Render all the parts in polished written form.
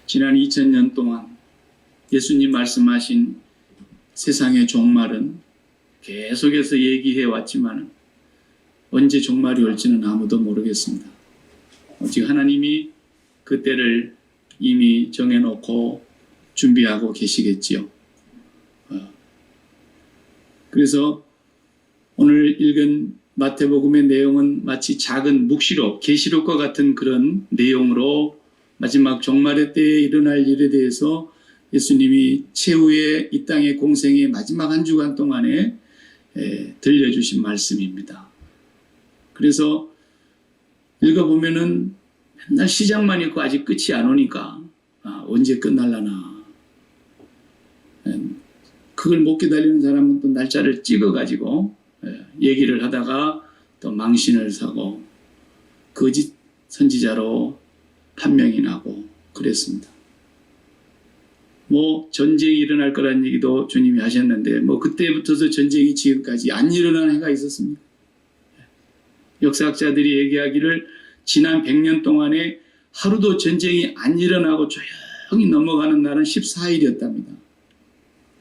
지난 2000년 동안 예수님 말씀하신 세상의 종말은 계속해서 얘기해 왔지만 언제 종말이 올지는 아무도 모르겠습니다. 오직 하나님이 그때를 이미 정해놓고 준비하고 계시겠지요. 그래서 오늘 읽은 마태복음의 내용은 마치 작은 묵시록, 계시록과 같은 그런 내용으로 마지막 종말의 때에 일어날 일에 대해서 예수님이 최후의 이 땅의 공생의 마지막 한 주간 동안에 들려주신 말씀입니다. 그래서 읽어보면은 맨날 시작만 있고 아직 끝이 안 오니까 언제 끝날라나. 그걸 못 기다리는 사람은 또 날짜를 찍어가지고 얘기를 하다가 또 망신을 사고 거짓 선지자로 판명이 나고 그랬습니다. 뭐 전쟁이 일어날 거라는 얘기도 주님이 하셨는데 뭐 그때부터서 전쟁이 지금까지 안 일어난 해가 있었습니다. 역사학자들이 얘기하기를 지난 100년 동안에 하루도 전쟁이 안 일어나고 조용히 넘어가는 날은 14일이었답니다.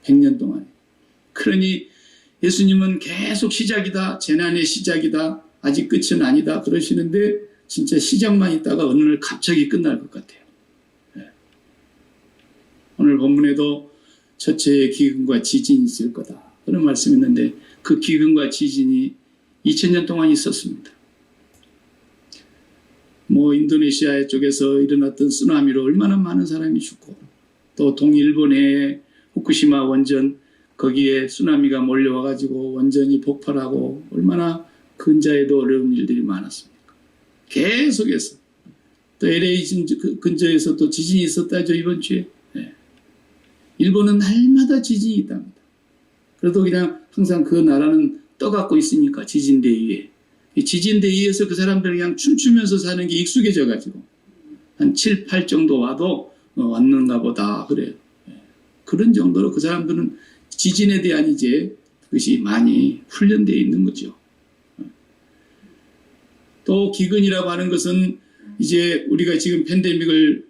100년 동안에. 그러니 예수님은 계속 시작이다, 재난의 시작이다, 아직 끝은 아니다 그러시는데 진짜 시작만 있다가 어느 날 갑자기 끝날 것 같아요. 오늘 본문에도 첫째의 기근과 지진이 있을 거다 그런 말씀이 있는데 그 기근과 지진이 2000년 동안 있었습니다. 뭐 인도네시아 쪽에서 일어났던 쓰나미로 얼마나 많은 사람이 죽고 또 동일본의 후쿠시마 원전 거기에 쓰나미가 몰려와가지고 원전이 폭발하고 얼마나 근자에도 어려운 일들이 많았습니까? 계속해서 또 LA 근처에서 또 지진이 있었다죠 이번 주에. 일본은 날마다 지진이 있답니다. 그래도 그냥 항상 그 나라는 떠갖고 있으니까 지진대위에. 지진대위에서 그 사람들 그냥 춤추면서 사는 게 익숙해져가지고 한 7, 8 정도 와도 왔는가 보다 그래요. 그런 정도로 그 사람들은 지진에 대한 이제 그것이 많이 훈련되어 있는 거죠. 또 기근이라고 하는 것은 이제 우리가 지금 팬데믹을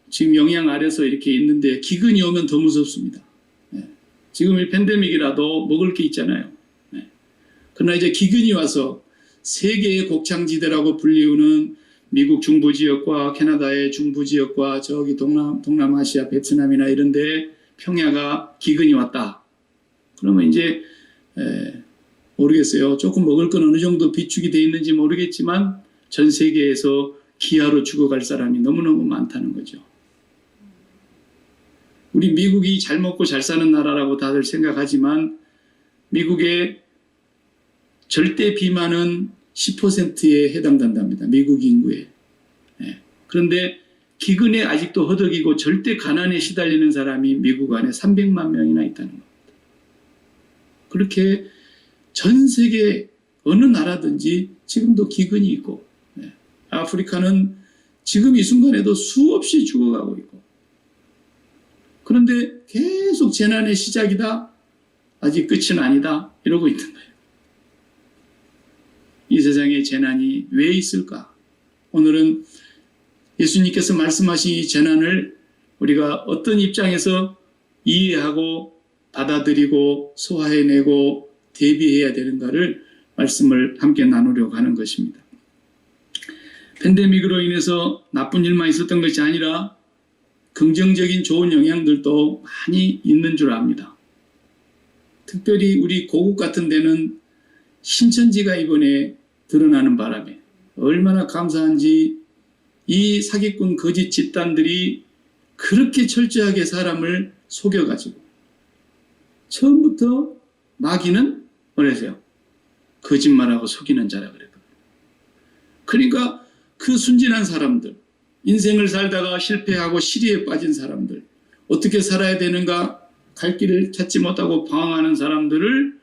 지금 영향 아래서 이렇게 있는데 기근이 오면 더 무섭습니다. 지금 이 팬데믹이라도 먹을 게 있잖아요. 그러나 이제 기근이 와서 세계의 곡창지대라고 불리우는 미국 중부지역과 캐나다의 중부지역과 저기 동남아시아 베트남이나 이런데 평야가 기근이 왔다. 그러면 이제 모르겠어요. 조금 먹을 건 어느 정도 비축이 되어 있는지 모르겠지만 전 세계에서 기아로 죽어갈 사람이 너무너무 많다는 거죠. 우리 미국이 잘 먹고 잘 사는 나라라고 다들 생각하지만 미국의 절대 비만은 10%에 해당된답니다. 미국 인구에. 그런데 기근에 아직도 허덕이고 절대 가난에 시달리는 사람이 미국 안에 300만 명이나 있다는 겁니다. 그렇게 전 세계 어느 나라든지 지금도 기근이 있고 아프리카는 지금 이 순간에도 수없이 죽어가고 있고 그런데 계속 재난의 시작이다. 아직 끝은 아니다. 이러고 있는 거예요. 이 세상에 재난이 왜 있을까? 오늘은 예수님께서 말씀하신 이 재난을 우리가 어떤 입장에서 이해하고 받아들이고 소화해내고 대비해야 되는가를 말씀을 함께 나누려고 하는 것입니다. 팬데믹으로 인해서 나쁜 일만 있었던 것이 아니라 긍정적인 좋은 영향들도 많이 있는 줄 압니다. 특별히 우리 고국 같은 데는 신천지가 이번에 드러나는 바람에 얼마나 감사한지 이 사기꾼 거짓 집단들이 그렇게 철저하게 사람을 속여가지고 처음부터 마귀는 뭐래세요? 거짓말하고 속이는 자라 그랬거든요. 그러니까 그 순진한 사람들 인생을 살다가 실패하고 시리에 빠진 사람들 어떻게 살아야 되는가 갈 길을 찾지 못하고 방황하는 사람들을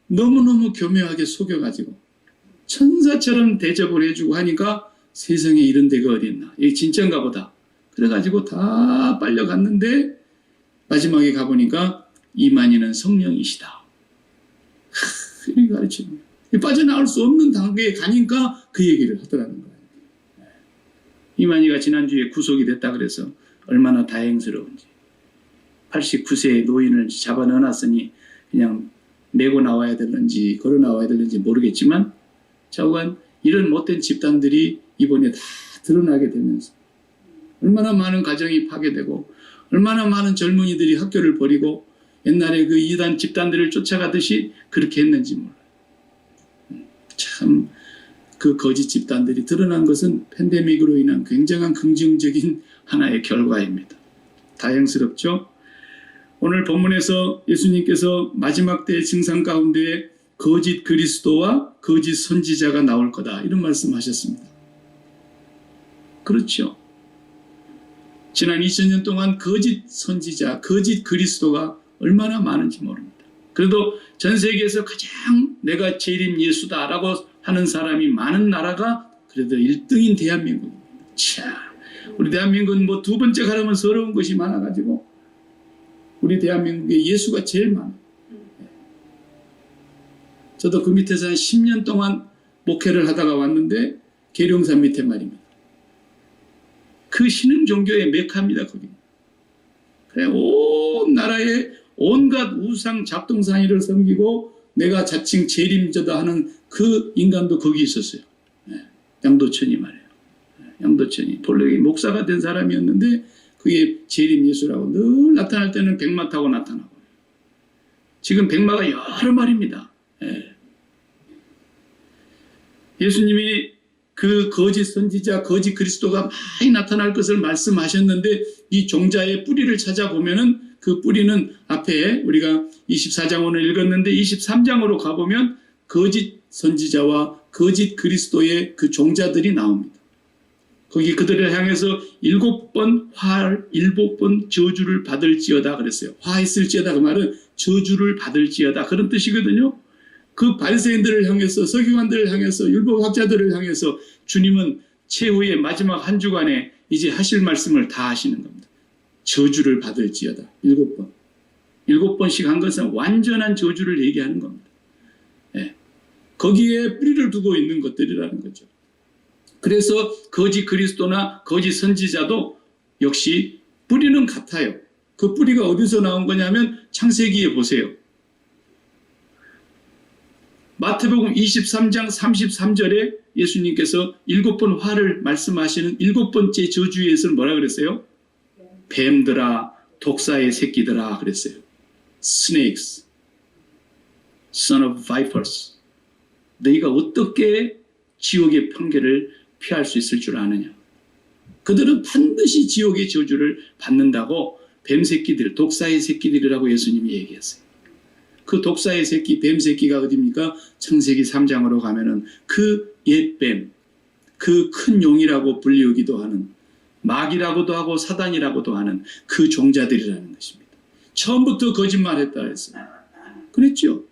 너무너무 교묘하게 속여가지고 천사처럼 대접을 해주고 하니까 세상에 이런 데가 어디 있나 이게 진짜인가 보다 그래가지고 다 빨려갔는데 마지막에 가보니까 이만희는 성령이시다 이렇게 가르칩니다. 빠져나올 수 없는 단계에 가니까 그 얘기를 하더라는 거예요. 이만희가 지난주에 구속이 됐다 그래서 얼마나 다행스러운지. 89세의 노인을 잡아 넣어놨으니 그냥 메고 나와야 되는지 걸어 나와야 되는지 모르겠지만 자우간 이런 못된 집단들이 이번에 다 드러나게 되면서 얼마나 많은 가정이 파괴되고 얼마나 많은 젊은이들이 학교를 버리고 옛날에 그 이단 집단들을 쫓아가듯이 그렇게 했는지 몰라요. 참 그 거짓 집단들이 드러난 것은 팬데믹으로 인한 굉장한 긍정적인 하나의 결과입니다. 다행스럽죠? 오늘 본문에서 예수님께서 마지막 때의 증상 가운데 거짓 그리스도와 거짓 선지자가 나올 거다 이런 말씀하셨습니다. 그렇죠. 지난 2000년 동안 거짓 선지자, 거짓 그리스도가 얼마나 많은지 모릅니다. 그래도 전 세계에서 가장 내가 재림 예수다라고 하는 사람이 많은 나라가 그래도 1등인 대한민국입니다. 참, 우리 대한민국은 뭐 두 번째 가려면 서러운 것이 많아가지고 우리 대한민국에 예수가 제일 많아요. 저도 그 밑에서 한 10년 동안 목회를 하다가 왔는데 계룡산 밑에 말입니다. 그 신흥 종교의 메카입니다. 거기. 그래 온 나라에 온갖 우상 잡동사니를 섬기고 내가 자칭 재림자다 하는 그 인간도 거기 있었어요. 양도천이 말이에요. 양도천이 본래 목사가 된 사람이었는데 그게 재림 예수라고 늘 나타날 때는 백마 타고 나타나고 지금 백마가 여러 마리입니다. 예수님이 그 거짓 선지자, 거짓 그리스도가 많이 나타날 것을 말씀하셨는데 이 종자의 뿌리를 찾아보면은 그 뿌리는 앞에 우리가 24장 오늘 읽었는데 23장으로 가보면 거짓 선지자와 거짓 그리스도의 그 종자들이 나옵니다. 거기 그들을 향해서 7번 화할 7번 저주를 받을지어다 그랬어요. 화했을지어다 그 말은 저주를 받을지어다 그런 뜻이거든요. 그 바리새인들을 향해서 서기관들을 향해서 율법학자들을 향해서 주님은 최후의 마지막 한 주간에 이제 하실 말씀을 다 하시는 겁니다. 저주를 받을지어다. 7번. 7번씩 한 것은 완전한 저주를 얘기하는 겁니다. 거기에 뿌리를 두고 있는 것들이라는 거죠. 그래서 거짓 그리스도나 거짓 선지자도 역시 뿌리는 같아요. 그 뿌리가 어디서 나온 거냐면 창세기에 보세요. 마태복음 23장 33절에 예수님께서 7번 화를 말씀하시는 7번째 저주에서 뭐라 그랬어요? 뱀들아, 독사의 새끼들아 그랬어요. Snakes, son of vipers. 너희가 어떻게 지옥의 판결을 피할 수 있을 줄 아느냐. 그들은 반드시 지옥의 저주를 받는다고 뱀 새끼들, 독사의 새끼들이라고 예수님이 얘기했어요. 그 독사의 새끼, 뱀 새끼가 어디입니까? 창세기 3장으로 가면은 그 옛뱀, 그 큰 용이라고 불리우기도 하는 마귀라고도 하고 사단이라고도 하는 그 종자들이라는 것입니다. 처음부터 거짓말했다 했어요. 그랬죠.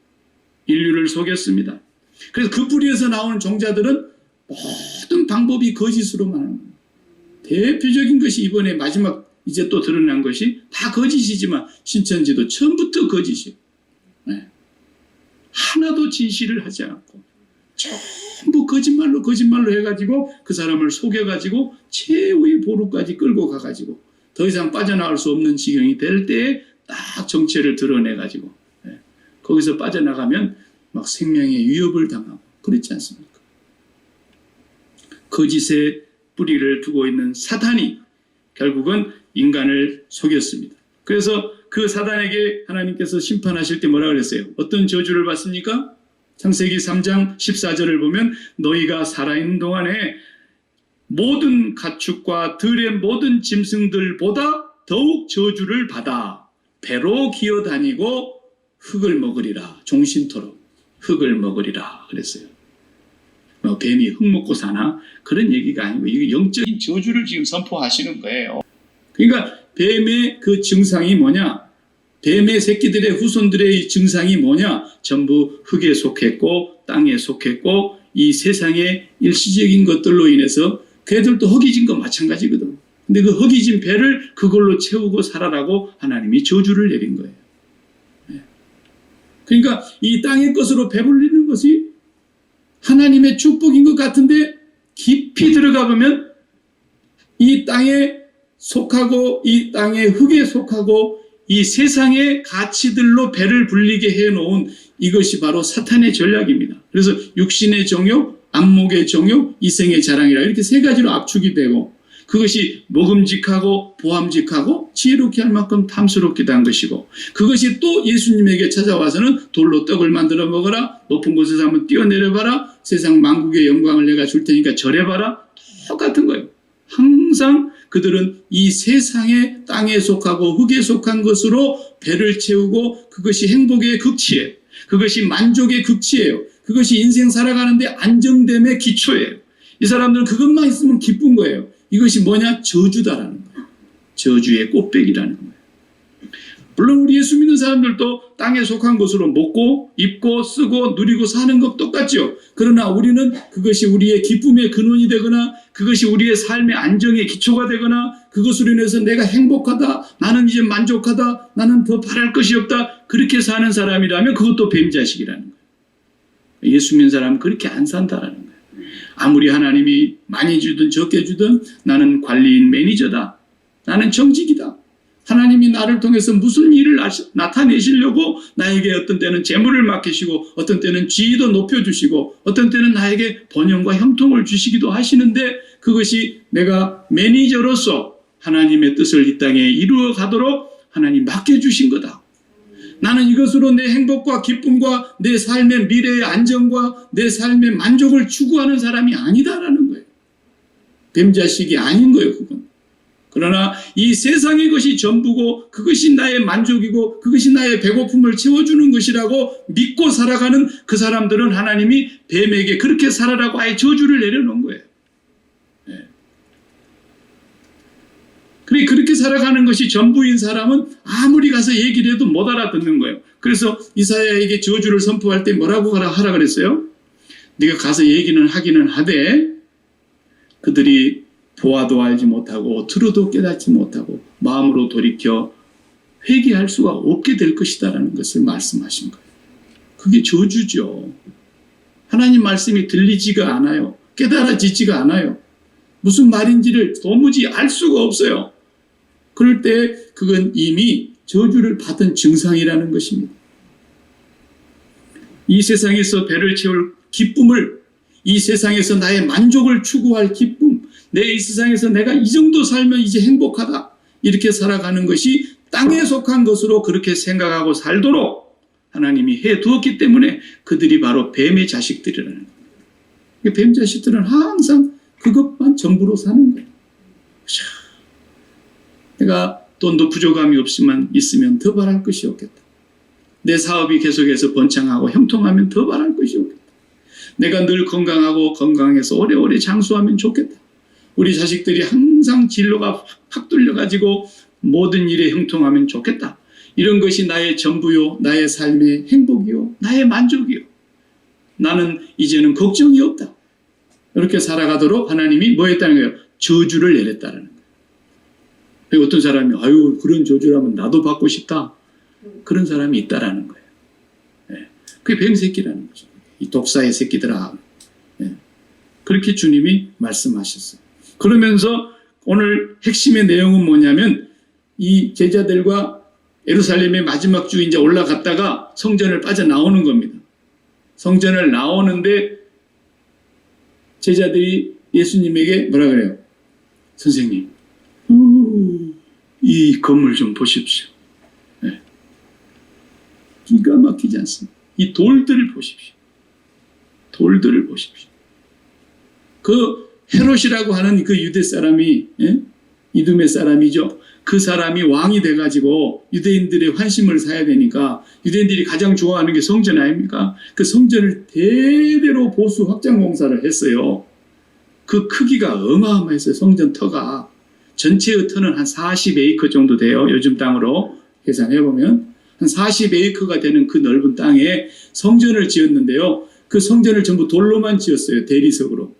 인류를 속였습니다. 그래서 그 뿌리에서 나오는 종자들은 모든 방법이 거짓으로만 하는 겁니다. 대표적인 것이 이번에 마지막 이제 또 드러난 것이 다 거짓이지만 신천지도 처음부터 거짓이에요. 하나도 진실을 하지 않고 전부 거짓말로 해가지고 그 사람을 속여가지고 최후의 보루까지 끌고 가가지고 더 이상 빠져나갈 수 없는 지경이 될 때에 딱 정체를 드러내가지고 거기서 빠져나가면 막 생명의 위협을 당하고 그렇지 않습니까? 거짓의 뿌리를 두고 있는 사탄이 결국은 인간을 속였습니다. 그래서 그 사단에게 하나님께서 심판하실 때 뭐라 그랬어요? 어떤 저주를 받습니까? 창세기 3장 14절을 보면 너희가 살아있는 동안에 모든 가축과 들의 모든 짐승들보다 더욱 저주를 받아 배로 기어다니고 흙을 먹으리라. 종신토록 흙을 먹으리라 그랬어요. 뱀이 흙 먹고 사나? 그런 얘기가 아니고 이게 영적인 저주를 지금 선포하시는 거예요. 그러니까 뱀의 그 증상이 뭐냐? 뱀의 새끼들의 후손들의 증상이 뭐냐? 전부 흙에 속했고 땅에 속했고 이 세상의 일시적인 것들로 인해서 걔들도 허기진 거 마찬가지거든. 근데 그 허기진 배를 그걸로 채우고 살아라고 하나님이 저주를 내린 거예요. 그러니까 이 땅의 것으로 배불리는 것이 하나님의 축복인 것 같은데 깊이 들어가 보면 이 땅의 속하고 이 땅의 흙에 속하고 이 세상의 가치들로 배를 불리게 해놓은 이것이 바로 사탄의 전략입니다. 그래서 육신의 정욕, 안목의 정욕, 이생의 자랑이라 이렇게 세 가지로 압축이 되고 그것이 먹음직하고 보암직하고 지혜롭게 할 만큼 탐스럽기도 한 것이고 그것이 또 예수님에게 찾아와서는 돌로 떡을 만들어 먹어라, 높은 곳에서 한번 뛰어내려봐라, 세상 만국의 영광을 내가 줄 테니까 절해봐라. 똑같은 거예요. 항상 그들은 이 세상의 땅에 속하고 흙에 속한 것으로 배를 채우고 그것이 행복의 극치예요. 그것이 만족의 극치예요. 그것이 인생 살아가는데 안정됨의 기초예요. 이 사람들은 그것만 있으면 기쁜 거예요. 이것이 뭐냐? 저주다라는 거예요. 저주의 꽃배기라는 거예요. 물론 우리 예수 믿는 사람들도 땅에 속한 것으로 먹고 입고 쓰고 누리고 사는 것 똑같죠. 그러나 우리는 그것이 우리의 기쁨의 근원이 되거나 그것이 우리의 삶의 안정의 기초가 되거나 그것으로 인해서 내가 행복하다, 나는 이제 만족하다, 나는 더 바랄 것이 없다 그렇게 사는 사람이라면 그것도 뱀자식이라는 거예요. 예수 믿는 사람은 그렇게 안 산다라는 거예요. 아무리 하나님이 많이 주든 적게 주든 나는 관리인 매니저다. 나는 정직이다. 하나님이 나를 통해서 무슨 일을 나타내시려고 나에게 어떤 때는 재물을 맡기시고 어떤 때는 지위도 높여주시고 어떤 때는 나에게 번영과 형통을 주시기도 하시는데 그것이 내가 매니저로서 하나님의 뜻을 이 땅에 이루어 가도록 하나님 맡겨주신 거다. 나는 이것으로 내 행복과 기쁨과 내 삶의 미래의 안정과 내 삶의 만족을 추구하는 사람이 아니다라는 거예요. 뱀자식이 아닌 거예요, 그건. 그러나 이 세상의 것이 전부고 그것이 나의 만족이고 그것이 나의 배고픔을 채워주는 것이라고 믿고 살아가는 그 사람들은 하나님이 뱀에게 그렇게 살아라고 아예 저주를 내려놓은 거예요. 네. 그렇게 살아가는 것이 전부인 사람은 아무리 가서 얘기를 해도 못 알아듣는 거예요. 그래서 이사야에게 저주를 선포할 때 뭐라고 하라 그랬어요? 네가 가서 얘기는 하기는 하되 그들이 보아도 알지 못하고 들어도 깨닫지 못하고 마음으로 돌이켜 회개할 수가 없게 될 것이다라는 것을 말씀하신 거예요. 그게 저주죠. 하나님 말씀이 들리지가 않아요. 깨달아지지가 않아요. 무슨 말인지를 도무지 알 수가 없어요. 그럴 때 그건 이미 저주를 받은 증상이라는 것입니다. 이 세상에서 배를 채울 기쁨을, 이 세상에서 나의 만족을 추구할 기쁨, 내 이 세상에서 내가 이 정도 살면 이제 행복하다 이렇게 살아가는 것이 땅에 속한 것으로 그렇게 생각하고 살도록 하나님이 해두었기 때문에 그들이 바로 뱀의 자식들이라는 거예요. 뱀 자식들은 항상 그것만 전부로 사는 거예요. 내가 돈도 부족함이 없지만 있으면 더 바랄 것이 없겠다. 내 사업이 계속해서 번창하고 형통하면 더 바랄 것이 없겠다. 내가 늘 건강해서 오래오래 장수하면 좋겠다. 우리 자식들이 항상 진로가 확 뚫려가지고 모든 일에 형통하면 좋겠다. 이런 것이 나의 전부요, 나의 삶의 행복이요, 나의 만족이요. 나는 이제는 걱정이 없다. 이렇게 살아가도록 하나님이 뭐 했다는 거예요? 저주를 내렸다는 거예요. 어떤 사람이 아유 그런 저주라면 나도 받고 싶다. 그런 사람이 있다라는 거예요. 네. 그게 뱀새끼라는 거죠. 이 독사의 새끼들아. 네. 그렇게 주님이 말씀하셨어요. 그러면서 오늘 핵심의 내용은 뭐냐면 이 제자들과 예루살렘의 마지막 주 이제 올라갔다가 성전을 빠져나오는 겁니다. 성전을 나오는데 제자들이 예수님에게 뭐라 그래요? 선생님, 이 건물 좀 보십시오. 네. 기가 막히지 않습니다. 이 돌들을 보십시오. 돌들을 보십시오. 그 헤롯이라고 하는 그 유대 사람이, 이두메 사람이죠. 그 사람이 왕이 돼가지고 유대인들의 환심을 사야 되니까 유대인들이 가장 좋아하는 게 성전 아닙니까? 그 성전을 대대로 보수 확장 공사를 했어요. 그 크기가 어마어마했어요. 성전 터가. 전체의 터는 한 40에이커 정도 돼요. 요즘 땅으로 계산해보면. 한 40에이커가 되는 그 넓은 땅에 성전을 지었는데요. 그 성전을 전부 돌로만 지었어요. 대리석으로.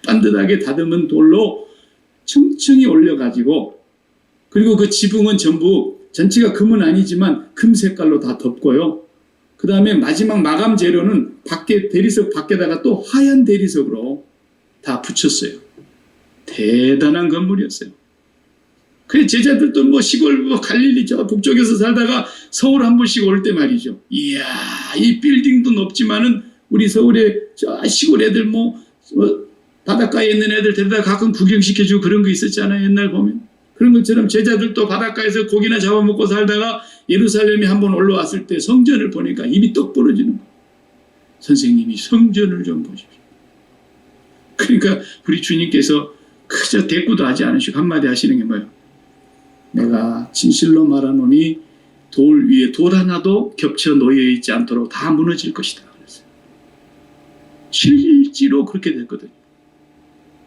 반듯반듯하게 다듬은 돌로 층층이 올려가지고 그리고 그 지붕은 전부 전체가 금은 아니지만 금 색깔로 다 덮고요. 그 다음에 마지막 마감 재료는 대리석 밖에다가 또 하얀 대리석으로 다 붙였어요. 대단한 건물이었어요. 그 제자들도 뭐 시골 뭐 갈릴리 저 북쪽에서 살다가 서울 한 번씩 올 때 말이죠. 이야, 이 빌딩도 높지만은 우리 서울에 저 시골 애들 뭐 바닷가에 있는 애들 데려다 가끔 구경시켜주고 그런 거 있었잖아요. 옛날 보면. 그런 것처럼 제자들도 바닷가에서 고기나 잡아먹고 살다가 예루살렘에 한번 올라왔을 때 성전을 보니까 입이 떡 부러지는 거예요. 선생님이 성전을 좀 보십시오. 그러니까 우리 주님께서 그저 대꾸도 하지 않으시고 한마디 하시는 게 뭐예요? 내가 진실로 말하노니 돌 위에 돌 하나도 겹쳐 놓여 있지 않도록 다 무너질 것이다. 그랬어요. 실제로 그렇게 됐거든요.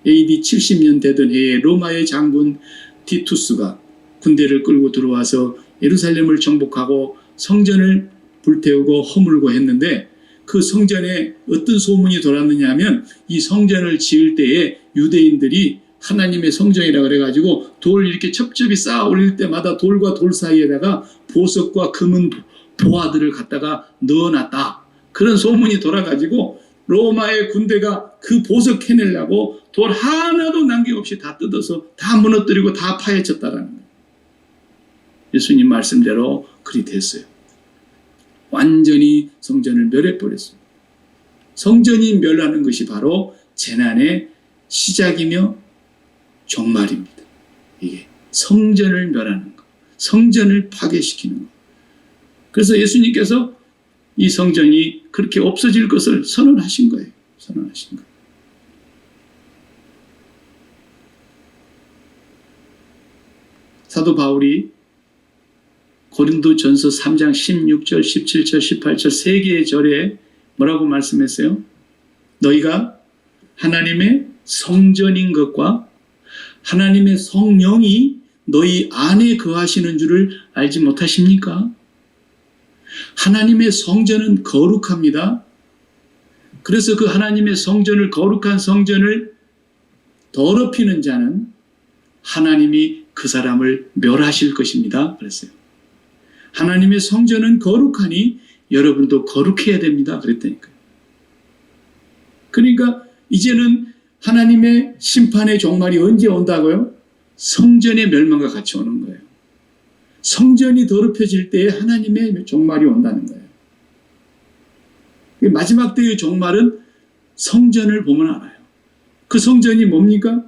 AD 70년 되던 해에 로마의 장군 티투스가 군대를 끌고 들어와서 예루살렘을 정복하고 성전을 불태우고 허물고 했는데 그 성전에 어떤 소문이 돌았느냐 하면 이 성전을 지을 때에 유대인들이 하나님의 성전이라 그래가지고 돌 이렇게 첩첩이 쌓아 올릴 때마다 돌과 돌 사이에다가 보석과 금은 보화들을 갖다가 넣어놨다. 그런 소문이 돌아가지고 로마의 군대가 그 보석 해내려고 돌 하나도 남김없이 다 뜯어서 다 무너뜨리고 다 파헤쳤다라는 거예요. 예수님 말씀대로 그리 됐어요. 완전히 성전을 멸해버렸어요. 성전이 멸하는 것이 바로 재난의 시작이며 종말입니다. 이게 성전을 멸하는 것, 성전을 파괴시키는 것. 그래서 예수님께서 이 성전이 그렇게 없어질 것을 선언하신 거예요. 선언하신 거예요. 사도 바울이 고린도전서 3장 16절, 17절, 18절 세 개의 절에 뭐라고 말씀했어요? 너희가 하나님의 성전인 것과 하나님의 성령이 너희 안에 거하시는 줄을 알지 못하십니까? 하나님의 성전은 거룩합니다. 그래서 그 하나님의 성전을, 거룩한 성전을 더럽히는 자는 하나님이 그 사람을 멸하실 것입니다. 그랬어요. 하나님의 성전은 거룩하니 여러분도 거룩해야 됩니다. 그랬다니까요. 그러니까 이제는 하나님의 심판의 종말이 언제 온다고요? 성전의 멸망과 같이 오는 거예요. 성전이 더럽혀질 때에 하나님의 종말이 온다는 거예요. 마지막 때의 종말은 성전을 보면 알아요. 그 성전이 뭡니까?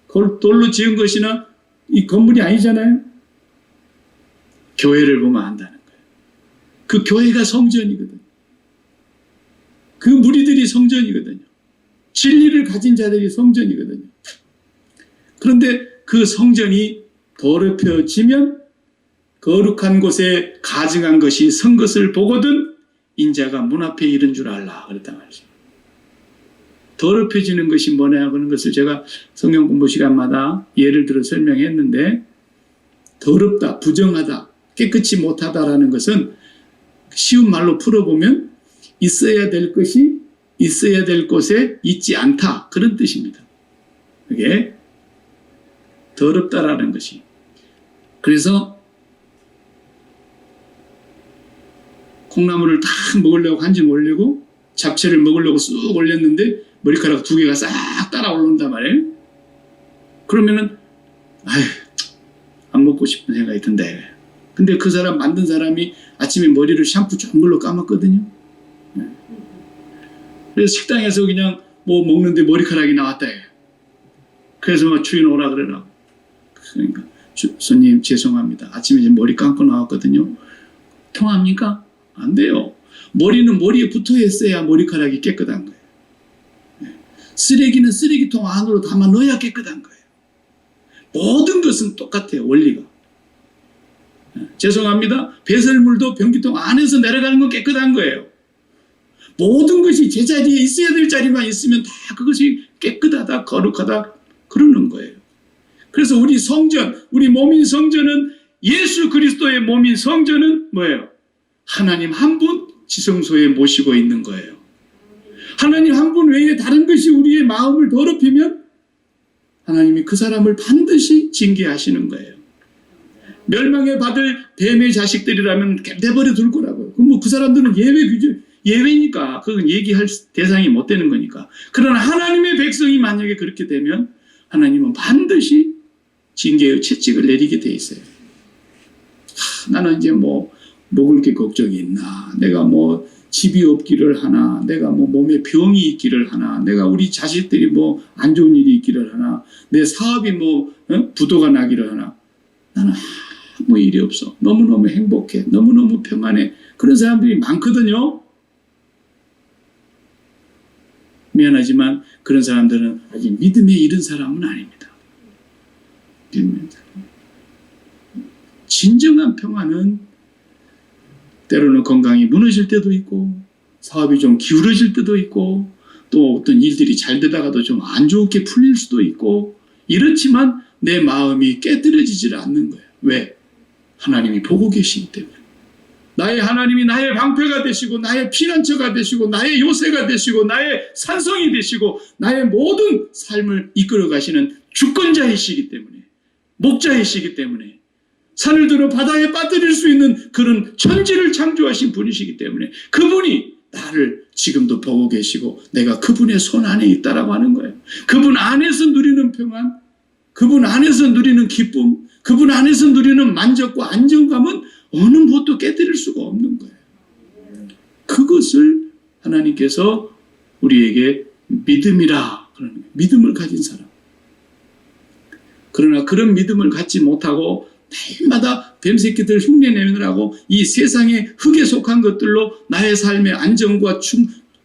돌로 지은 것이나 이 건물이 아니잖아요. 교회를 보면 안다는 거예요. 그 교회가 성전이거든요. 그 무리들이 성전이거든요. 진리를 가진 자들이 성전이거든요. 그런데 그 성전이 더럽혀지면 거룩한 곳에 가증한 것이 선 것을 보거든 인자가 문 앞에 이른 줄 알라 그랬단 말이죠. 더럽혀지는 것이 뭐냐 그런 것을 제가 성경 공부 시간마다 예를 들어 설명했는데 더럽다, 부정하다, 깨끗이 못하다라는 것은 쉬운 말로 풀어보면 있어야 될 것이 있어야 될 곳에 있지 않다 그런 뜻입니다. 그게 더럽다라는 것이. 그래서 콩나물을 다 먹으려고 한 줌 올리고 잡채를 먹으려고 쑥 올렸는데 머리카락 두 개가 싹 따라 올라온단 말이에요. 그러면은 안 먹고 싶은 생각이 든대. 근데 그 사람 만든 사람이 아침에 머리를 샴푸 좋은 걸로 감았거든요. 그래서 식당에서 그냥 뭐 먹는데 머리카락이 나왔다. 그래서 막 주인 오라 그래라. 그러니까 손님 죄송합니다. 아침에 머리 감고 나왔거든요. 통합니까? 안 돼요. 머리는 머리에 붙어 있어야 머리카락이 깨끗한 거예요. 쓰레기는 쓰레기통 안으로 담아 넣어야 깨끗한 거예요. 모든 것은 똑같아요. 원리가. 죄송합니다. 배설물도 변기통 안에서 내려가는 건 깨끗한 거예요. 모든 것이 제자리에 있어야 될 자리만 있으면 다 그것이 깨끗하다, 거룩하다 그러는 거예요. 그래서 우리 성전, 우리 몸인 성전은 예수 그리스도의 몸인 성전은 뭐예요? 하나님 한 분 지성소에 모시고 있는 거예요. 하나님 한 분 외에 다른 것이 우리의 마음을 더럽히면 하나님이 그 사람을 반드시 징계하시는 거예요. 멸망에 받을 뱀의 자식들이라면 내버려 둘 거라고요. 그럼 뭐 그 사람들은 예외니까 그건 얘기할 대상이 못 되는 거니까. 그러나 하나님의 백성이 만약에 그렇게 되면 하나님은 반드시 징계의 채찍을 내리게 돼 있어요. 나는 이제 뭐 먹을 게 걱정이 있나, 내가 뭐 집이 없기를 하나, 내가 뭐 몸에 병이 있기를 하나, 내가 우리 자식들이 뭐 안 좋은 일이 있기를 하나, 내 사업이 뭐 부도가 나기를 하나, 나는 아무 일이 없어. 너무너무 행복해. 너무너무 평안해. 그런 사람들이 많거든요. 미안하지만 그런 사람들은 아직 믿음에 이른 사람은 아닙니다. 진정한 평안은 때로는 건강이 무너질 때도 있고, 사업이 좀 기울어질 때도 있고, 또 어떤 일들이 잘 되다가도 좀 안 좋게 풀릴 수도 있고, 이렇지만 내 마음이 깨뜨려지질 않는 거예요. 왜? 하나님이 보고 계시기 때문에. 나의 하나님이 나의 방패가 되시고, 나의 피난처가 되시고, 나의 요새가 되시고, 나의 산성이 되시고, 나의 모든 삶을 이끌어 가시는 주권자이시기 때문에, 목자이시기 때문에, 산을 들어 바다에 빠뜨릴 수 있는 그런 천지를 창조하신 분이시기 때문에 그분이 나를 지금도 보고 계시고 내가 그분의 손 안에 있다라고 하는 거예요. 그분 안에서 누리는 평안, 그분 안에서 누리는 기쁨, 그분 안에서 누리는 만족과 안정감은 어느 무엇도 깨뜨릴 수가 없는 거예요. 그것을 하나님께서 우리에게 믿음이라 그러는 거예요. 믿음을 가진 사람. 그러나 그런 믿음을 갖지 못하고 날마다 뱀새끼들 흉내내느라고 이 세상의 흙에 속한 것들로 나의 삶의 안정과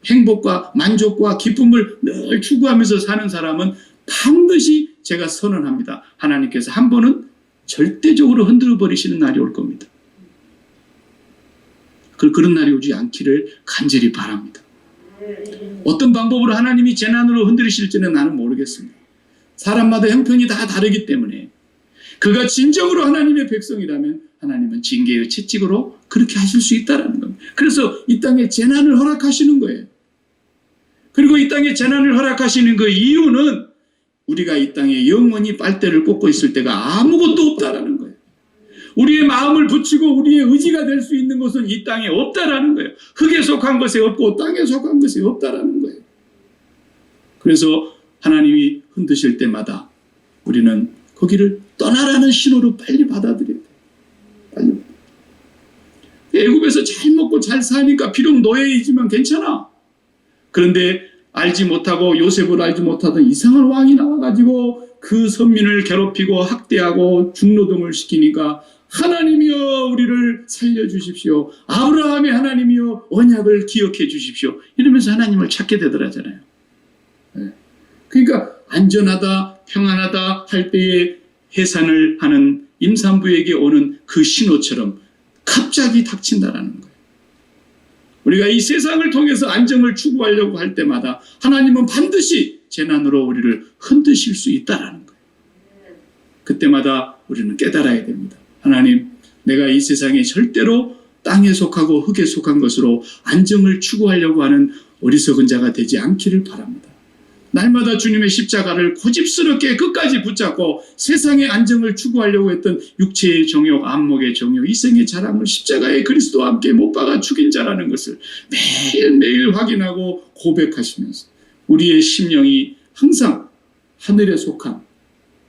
행복과 만족과 기쁨을 늘 추구하면서 사는 사람은 반드시 제가 선언합니다. 하나님께서 한 번은 절대적으로 흔들어 버리시는 날이 올 겁니다. 그런 날이 오지 않기를 간절히 바랍니다. 어떤 방법으로 하나님이 재난으로 흔들으실지는 나는 모르겠습니다. 사람마다 형편이 다 다르기 때문에 그가 진정으로 하나님의 백성이라면 하나님은 징계의 채찍으로 그렇게 하실 수 있다는 겁니다. 그래서 이 땅에 재난을 허락하시는 거예요. 그리고 이 땅에 재난을 허락하시는 그 이유는 우리가 이 땅에 영원히 빨대를 꽂고 있을 때가 아무것도 없다라는 거예요. 우리의 마음을 붙이고 우리의 의지가 될 수 있는 것은 이 땅에 없다라는 거예요. 흙에 속한 것이 없고 땅에 속한 것이 없다라는 거예요. 그래서 하나님이 흔드실 때마다 우리는 거기를 떠나라는 신호로 빨리 받아들여야 돼요. 빨리. 애굽에서 잘 먹고 잘 사니까 비록 노예이지만 괜찮아. 그런데 알지 못하고 요셉을 알지 못하던 이상한 왕이 나와가지고 그 선민을 괴롭히고 학대하고 중노동을 시키니까 하나님이여 우리를 살려주십시오. 아브라함의 하나님이여 언약을 기억해 주십시오. 이러면서 하나님을 찾게 되더라잖아요. 그러니까 안전하다 평안하다 할 때에 해산을 하는 임산부에게 오는 그 신호처럼 갑자기 닥친다라는 거예요. 우리가 이 세상을 통해서 안정을 추구하려고 할 때마다 하나님은 반드시 재난으로 우리를 흔드실 수 있다라는 거예요. 그때마다 우리는 깨달아야 됩니다. 하나님, 내가 이 세상에 절대로 땅에 속하고 흙에 속한 것으로 안정을 추구하려고 하는 어리석은 자가 되지 않기를 바랍니다. 날마다 주님의 십자가를 고집스럽게 끝까지 붙잡고 세상의 안정을 추구하려고 했던 육체의 정욕, 안목의 정욕, 이생의 자랑을 십자가에 그리스도와 함께 못 박아 죽인 자라는 것을 매일매일 확인하고 고백하시면서 우리의 심령이 항상 하늘에 속한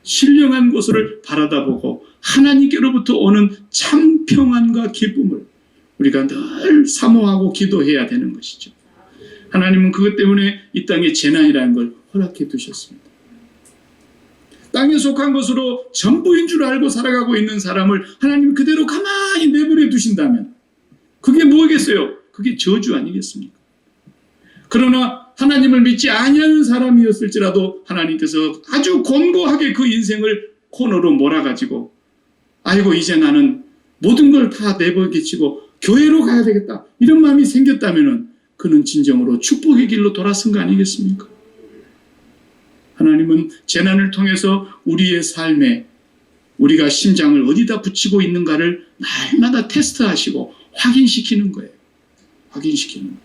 신령한 곳을 바라다보고 하나님께로부터 오는 참 평안과 기쁨을 우리가 늘 사모하고 기도해야 되는 것이죠. 하나님은 그것 때문에 이 땅에 재난이라는 걸 허락해 두셨습니다. 땅에 속한 것으로 전부인 줄 알고 살아가고 있는 사람을 하나님이 그대로 가만히 내버려 두신다면 그게 뭐겠어요? 그게 저주 아니겠습니까? 그러나 하나님을 믿지 아니하는 사람이었을지라도 하나님께서 아주 곤고하게 그 인생을 코너로 몰아가지고 아이고 이제 나는 모든 걸 다 내버리치고 교회로 가야 되겠다 이런 마음이 생겼다면 그는 진정으로 축복의 길로 돌아선 거 아니겠습니까? 하나님은 재난을 통해서 우리의 삶에 우리가 심장을 어디다 붙이고 있는가를 날마다 테스트하시고 확인시키는 거예요. 확인시키는 거예요.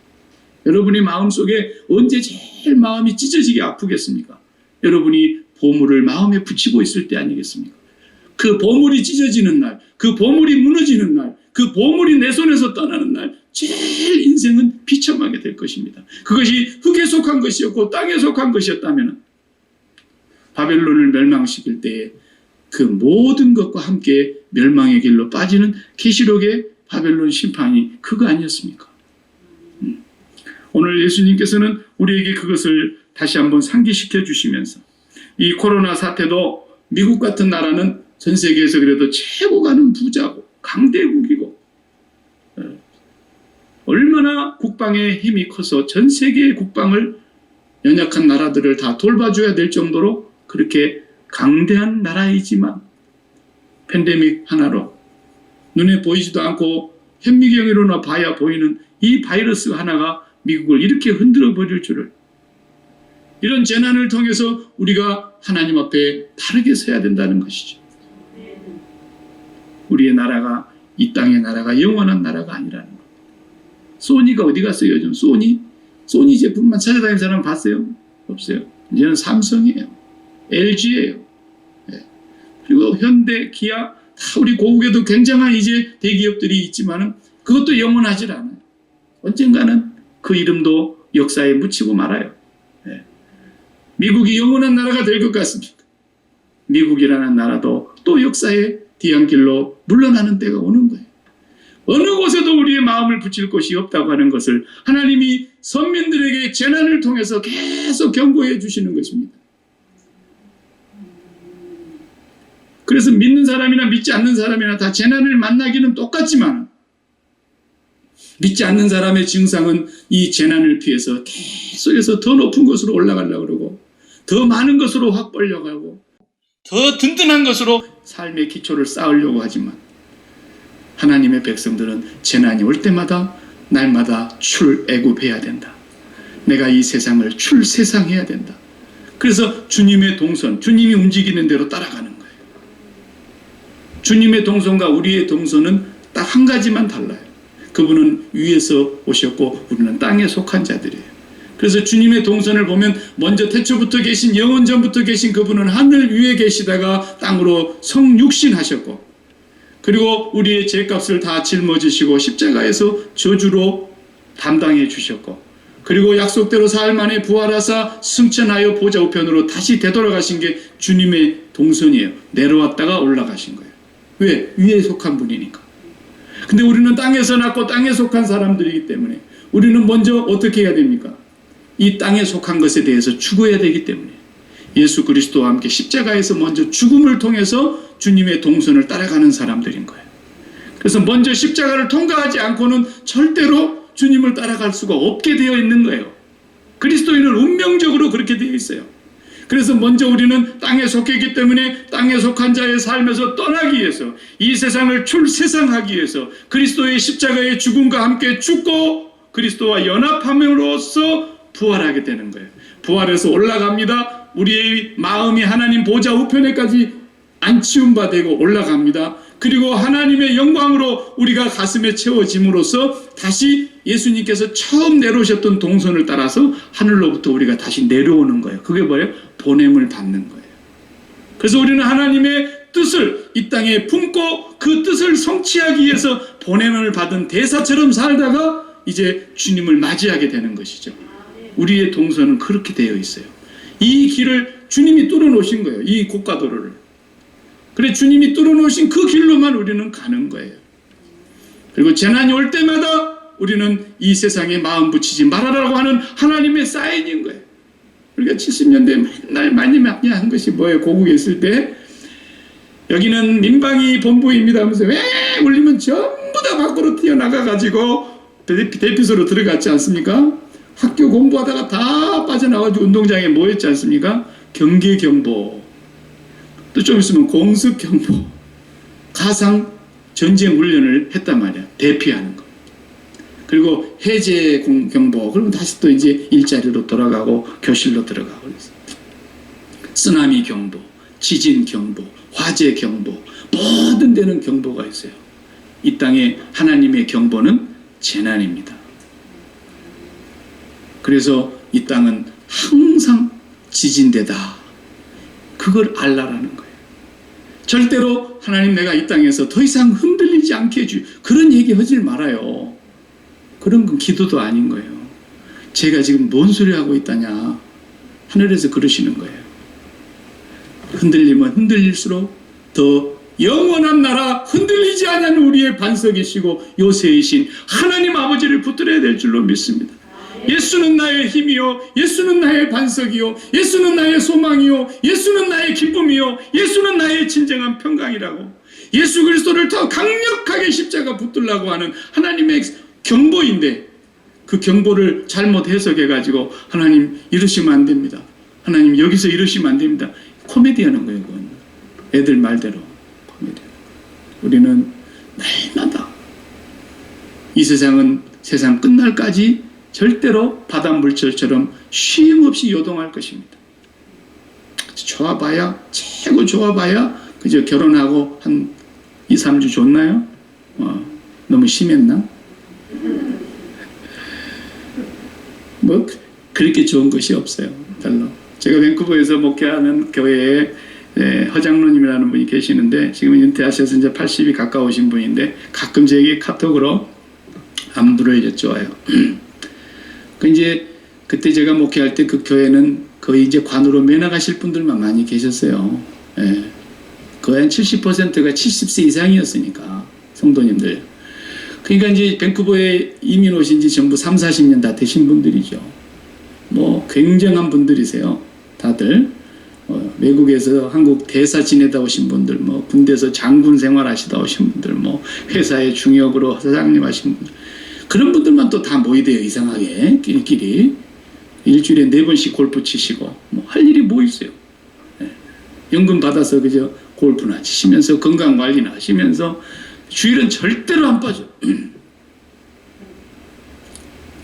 여러분이 마음속에 언제 제일 마음이 찢어지게 아프겠습니까? 여러분이 보물을 마음에 붙이고 있을 때 아니겠습니까? 그 보물이 찢어지는 날, 그 보물이 무너지는 날, 그 보물이 내 손에서 떠나는 날 제일 인생은 비참하게 될 것입니다. 그것이 흙에 속한 것이었고 땅에 속한 것이었다면 바벨론을 멸망시킬 때에 그 모든 것과 함께 멸망의 길로 빠지는 계시록의 바벨론 심판이 그거 아니었습니까? 오늘 예수님께서는 우리에게 그것을 다시 한번 상기시켜 주시면서 이 코로나 사태도 미국 같은 나라는 전 세계에서 그래도 최고 가는 부자고 강대국이고 얼마나 국방의 힘이 커서 전 세계의 국방을 연약한 나라들을 다 돌봐줘야 될 정도로 그렇게 강대한 나라이지만 팬데믹 하나로 눈에 보이지도 않고 현미경으로나 봐야 보이는 이 바이러스 하나가 미국을 이렇게 흔들어 버릴 줄을, 이런 재난을 통해서 우리가 하나님 앞에 바르게 서야 된다는 것이죠. 우리의 나라가 이 땅의 나라가 영원한 나라가 아니라는 것. 소니가 어디 갔어요? 요즘 소니 제품만 찾아다니는 사람 봤어요? 없어요. 이제는 삼성이에요. LG예요. 네. 그리고 현대, 기아, 다 우리 고국에도 굉장한 이제 대기업들이 있지만은 그것도 영원하지 않아요. 언젠가는 그 이름도 역사에 묻히고 말아요. 네. 미국이 영원한 나라가 될 것 같습니까? 미국이라는 나라도 또 역사의 뒤안길로 물러나는 때가 오는 거예요. 어느 곳에도 우리의 마음을 붙일 곳이 없다고 하는 것을 하나님이 선민들에게 재난을 통해서 계속 경고해 주시는 것입니다. 그래서 믿는 사람이나 믿지 않는 사람이나 다 재난을 만나기는 똑같지만 믿지 않는 사람의 증상은 이 재난을 피해서 계속해서 더 높은 곳으로 올라가려고 그러고 더 많은 것으로 확 벌려고 하고 더 든든한 것으로 삶의 기초를 쌓으려고 하지만 하나님의 백성들은 재난이 올 때마다 날마다 출애굽해야 된다. 내가 이 세상을 출세상해야 된다. 그래서 주님의 동선, 주님이 움직이는 대로 따라가는 거예요. 주님의 동선과 우리의 동선은 딱 한 가지만 달라요. 그분은 위에서 오셨고 우리는 땅에 속한 자들이에요. 그래서 주님의 동선을 보면 먼저 태초부터 계신 영원전부터 계신 그분은 하늘 위에 계시다가 땅으로 성육신하셨고 그리고 우리의 죄값을 다 짊어지시고 십자가에서 저주로 담당해 주셨고 그리고 약속대로 사흘 만에 부활하사 승천하여 보좌 우편으로 다시 되돌아가신 게 주님의 동선이에요. 내려왔다가 올라가신 거예요. 왜? 위에 속한 분이니까. 근데 우리는 땅에서 났고 땅에 속한 사람들이기 때문에 우리는 먼저 어떻게 해야 됩니까? 이 땅에 속한 것에 대해서 죽어야 되기 때문에 예수 그리스도와 함께 십자가에서 먼저 죽음을 통해서 주님의 동선을 따라가는 사람들인 거예요. 그래서 먼저 십자가를 통과하지 않고는 절대로 주님을 따라갈 수가 없게 되어 있는 거예요. 그리스도인은 운명적으로 그렇게 되어 있어요. 그래서 먼저 우리는 땅에 속해 있기 때문에 땅에 속한 자의 삶에서 떠나기 위해서 이 세상을 출세상하기 위해서 그리스도의 십자가의 죽음과 함께 죽고 그리스도와 연합함으로써 부활하게 되는 거예요. 부활해서 올라갑니다. 우리의 마음이 하나님 보좌 우편에까지 안치운 바 되고 올라갑니다. 그리고 하나님의 영광으로 우리가 가슴에 채워짐으로써 다시 예수님께서 처음 내려오셨던 동선을 따라서 하늘로부터 우리가 다시 내려오는 거예요. 그게 뭐예요? 보냄을 받는 거예요. 그래서 우리는 하나님의 뜻을 이 땅에 품고 그 뜻을 성취하기 위해서 보냄을 받은 대사처럼 살다가 이제 주님을 맞이하게 되는 것이죠. 우리의 동선은 그렇게 되어 있어요. 이 길을 주님이 뚫어놓으신 거예요. 이 고가도로를. 그래 주님이 뚫어놓으신 그 길로만 우리는 가는 거예요. 그리고 재난이 올 때마다 우리는 이 세상에 마음 붙이지 말아라고 하는 하나님의 사인인 거예요. 우리가 70년대에 맨날 많이 한 것이 뭐예요? 고국에 있을 때 여기는 민방위 본부입니다 하면서 왜 울리면 전부 다 밖으로 튀어나가가지고 대피소로 들어갔지 않습니까? 학교 공부하다가 다 빠져나와가지고 운동장에 모였지 않습니까? 경계경보, 또 좀 있으면 공습경보, 가상 전쟁 훈련을 했단 말이야. 대피하는 거. 그리고 해제경보, 그러면 다시 또 이제 일자리로 돌아가고 교실로 들어가고 그랬어요. 쓰나미 경보, 지진 경보, 화재 경보, 모든 데는 경보가 있어요. 이 땅에 하나님의 경보는 재난입니다. 그래서 이 땅은 항상 지진대다. 그걸 알라라는 거예요. 절대로 하나님 내가 이 땅에서 더 이상 흔들리지 않게 해주 그런 얘기 하지 말아요. 그런 건 기도도 아닌 거예요. 제가 지금 뭔 소리 하고 있다냐. 하늘에서 그러시는 거예요. 흔들리면 흔들릴수록 더 영원한 나라 흔들리지 않는 우리의 반석이시고 요새이신 하나님 아버지를 붙들어야 될 줄로 믿습니다. 예수는 나의 힘이요, 예수는 나의 반석이요, 예수는 나의 소망이요, 예수는 나의 기쁨이요, 예수는 나의 진정한 평강이라고 예수 그리스도를 더 강력하게 십자가 붙들라고 하는 하나님의 경보인데, 그 경보를 잘못 해석해가지고 하나님 이러시면 안 됩니다, 하나님 여기서 이러시면 안 됩니다, 코미디 하는 거예요. 그건 애들 말대로 코미디. 우리는 날마다 이 세상은 세상 끝날까지 절대로 바닷물질처럼 쉼 없이 요동할 것입니다. 좋아봐야, 최고 좋아봐야 그저 결혼하고 한 2, 3주 좋나요? 너무 심했나? 뭐 그렇게 좋은 것이 없어요, 별로. 제가 밴쿠버에서 목회하는 교회에 허장로님이라는 분이 계시는데, 지금 은퇴하셔서 이제 80이 가까우신 분인데, 가끔 제게 카톡으로 안부를 여쭤와요. 이제 그때 제가 목회할 때 그 교회는 거의 이제 관으로 면허가실 분들만 많이 계셨어요. 예. 거의 한 70%가 70세 이상이었으니까, 성도님들. 그러니까 이제 밴쿠버에 이민 오신 지 전부 3, 40년 다 되신 분들이죠. 뭐 굉장한 분들이세요, 다들. 외국에서 한국 대사 지내다 오신 분들, 뭐 군대에서 장군 생활하시다 오신 분들, 뭐 회사의 중역으로 사장님 하신 분들, 그런 분들만 또 다 모이대요, 이상하게. 끼리끼리. 일주일에 4번씩 골프 치시고, 뭐 할 일이 뭐 있어요. 네. 연금 받아서 그저 골프나 치시면서 건강관리나 하시면서 주일은 절대로 안 빠져.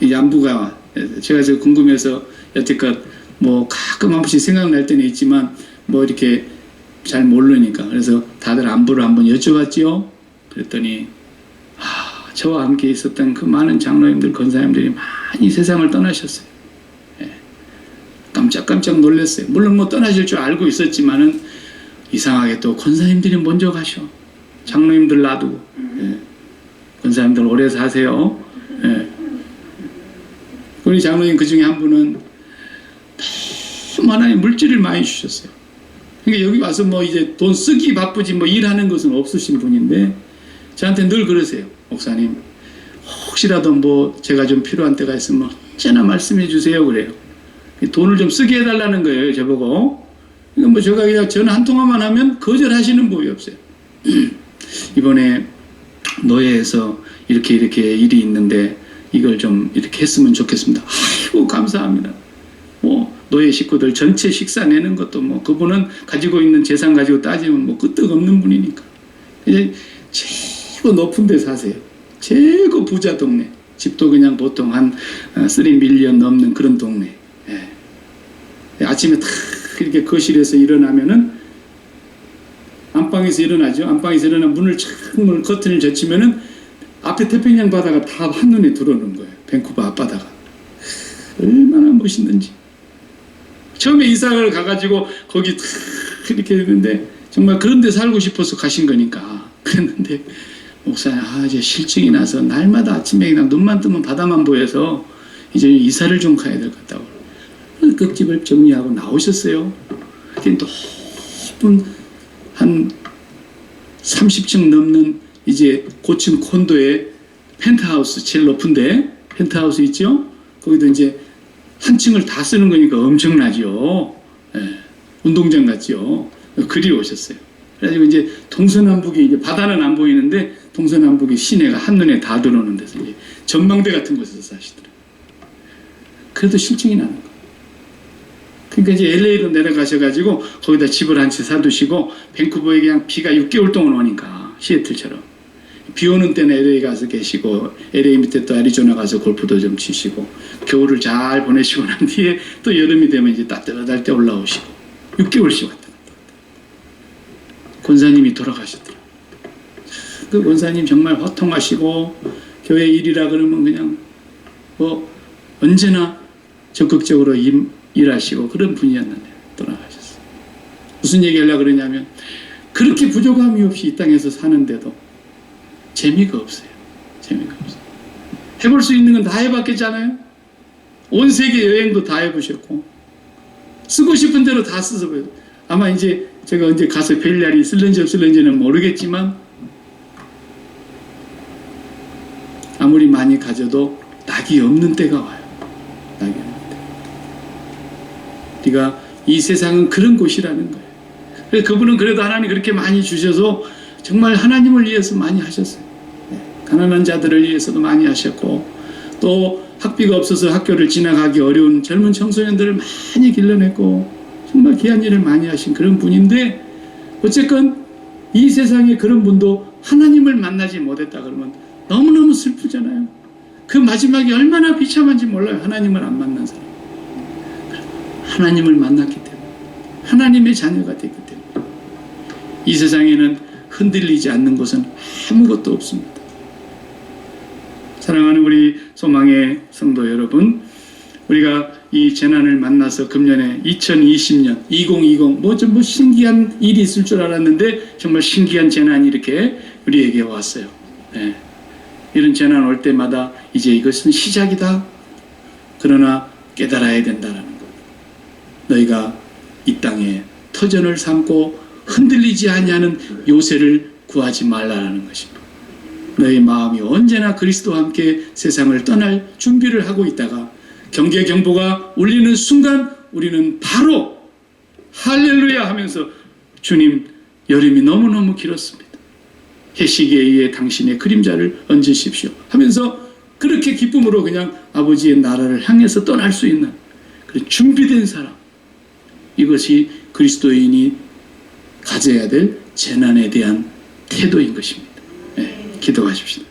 이 안부가, 제가 저 궁금해서 여태껏 뭐 가끔 한 번씩 생각날 때는 있지만, 뭐 이렇게 잘 모르니까. 그래서 다들 안부를 한번 여쭤봤지요. 그랬더니, 저와 함께 있었던 그 많은 장로님들, 권사님들이 많이 세상을 떠나셨어요. 예. 깜짝깜짝 놀랐어요. 물론 뭐 떠나실 줄 알고 있었지만은 이상하게 또 권사님들이 먼저 가셔. 장로님들 놔두고. 예. 권사님들 오래 사세요. 예. 우리 장로님 그 중에 한 분은 너무 하나님 물질을 많이 주셨어요. 그러니까 여기 와서 뭐 이제 돈 쓰기 바쁘지 뭐 일하는 것은 없으신 분인데, 저한테 늘 그러세요. 목사님, 혹시라도 뭐 제가 좀 필요한 때가 있으면 언제나 말씀해 주세요, 그래요. 돈을 좀 쓰게 해달라는 거예요, 저보고. 그러니까 뭐 제가 그냥 전화 한 통화만 하면 거절하시는 법이 없어요. 이번에 노예에서 이렇게 일이 있는데 이걸 좀 이렇게 했으면 좋겠습니다. 아이고 감사합니다. 뭐 노예 식구들 전체 식사 내는 것도 뭐 그분은 가지고 있는 재산 가지고 따지면 뭐 끄떡없는 분이니까. 이제 최고 높은 데 사세요. 최고 부자 동네. 집도 그냥 보통 한 3밀리언 넘는 그런 동네. 예. 아침에 탁 이렇게 거실에서 일어나면은 안방에서 일어나죠. 안방에서 일어나 문을 커튼을 젖히면은 앞에 태평양 바다가 다 한눈에 들어오는 거예요. 밴쿠버 앞바다가. 얼마나 멋있는지. 처음에 이사를 가가지고 거기 탁 이렇게 했는데 정말 그런 데 살고 싶어서 가신 거니까. 그랬는데 목사님, 이제 실증이 나서 날마다 아침에 그냥 눈만 뜨면 바다만 보여서 이제 이사를 좀 가야 될 것 같다고. 끝집을 정리하고 나오셨어요. 높은 한 30층 넘는 이제 고층 콘도에 펜트하우스, 제일 높은데 펜트하우스 있죠? 거기도 이제 한 층을 다 쓰는 거니까 엄청나죠. 예, 운동장 같죠. 그리 오셨어요. 그래가지고 이제 동서남북이 이제 바다는 안 보이는데 동서남북이 시내가 한눈에 다 들어오는 데서 이제 전망대 같은 곳에서 사시더라고요. 그래도 실증이 나는 거예요. 그러니까 이제 LA로 내려가셔가지고 거기다 집을 한 채 사두시고 밴쿠버에 그냥 비가 6개월 동안 오니까 시애틀처럼 비 오는 때는 LA 가서 계시고 LA 밑에 또 애리조나 가서 골프도 좀 치시고 겨울을 잘 보내시고 난 뒤에 또 여름이 되면 이제 따뜻할 때 올라오시고 6개월씩 왔다 갔다. 권사님이 돌아가셨더라고요. 그 권사님 정말 호통하시고 교회 일이라 그러면 그냥 뭐 언제나 적극적으로 일하시고 그런 분이었는데 돌아가셨어요. 무슨 얘기하려고 그러냐면 그렇게 부족함이 없이 이 땅에서 사는데도 재미가 없어요. 재미가 없어요. 해볼 수 있는 건 다 해봤겠잖아요. 온 세계 여행도 다 해보셨고 쓰고 싶은 대로 다 써서 아마 이제 제가 언제 가서 뵐 날이 있을는지 없을는지는 모르겠지만 아무리 많이 가져도 낙이 없는 때가 와요. 낙이 없는 때. 우리가 이 세상은 그런 곳이라는 거예요. 그래서 그분은 그래도 하나님 그렇게 많이 주셔서 정말 하나님을 위해서 많이 하셨어요. 가난한 자들을 위해서도 많이 하셨고, 또 학비가 없어서 학교를 지나가기 어려운 젊은 청소년들을 많이 길러냈고, 정말 귀한 일을 많이 하신 그런 분인데, 어쨌건 이 세상에 그런 분도 하나님을 만나지 못했다 그러면 너무너무 슬프잖아요. 그 마지막이 얼마나 비참한지 몰라요. 하나님을 안 만난 사람. 하나님을 만났기 때문에, 하나님의 자녀가 됐기 때문에 이 세상에는 흔들리지 않는 것은 아무것도 없습니다. 사랑하는 우리 소망의 성도 여러분, 우리가 이 재난을 만나서 금년에 2020년 2020 뭐 신기한 일이 있을 줄 알았는데 정말 신기한 재난이 이렇게 우리에게 왔어요. 네. 이런 재난 올 때마다 이제 이것은 시작이다. 그러나 깨달아야 된다는 것. 너희가 이 땅에 터전을 삼고 흔들리지 아니하는 요새를 구하지 말라는 것입니다. 너희 마음이 언제나 그리스도와 함께 세상을 떠날 준비를 하고 있다가 경계경보가 울리는 순간 우리는 바로 할렐루야 하면서 주님, 여름이 너무너무 길었습니다. 해시기에 의해 당신의 그림자를 얹으십시오 하면서 그렇게 기쁨으로 그냥 아버지의 나라를 향해서 떠날 수 있는 그런 준비된 사람, 이것이 그리스도인이 가져야 될 재난에 대한 태도인 것입니다. 네, 기도하십시다.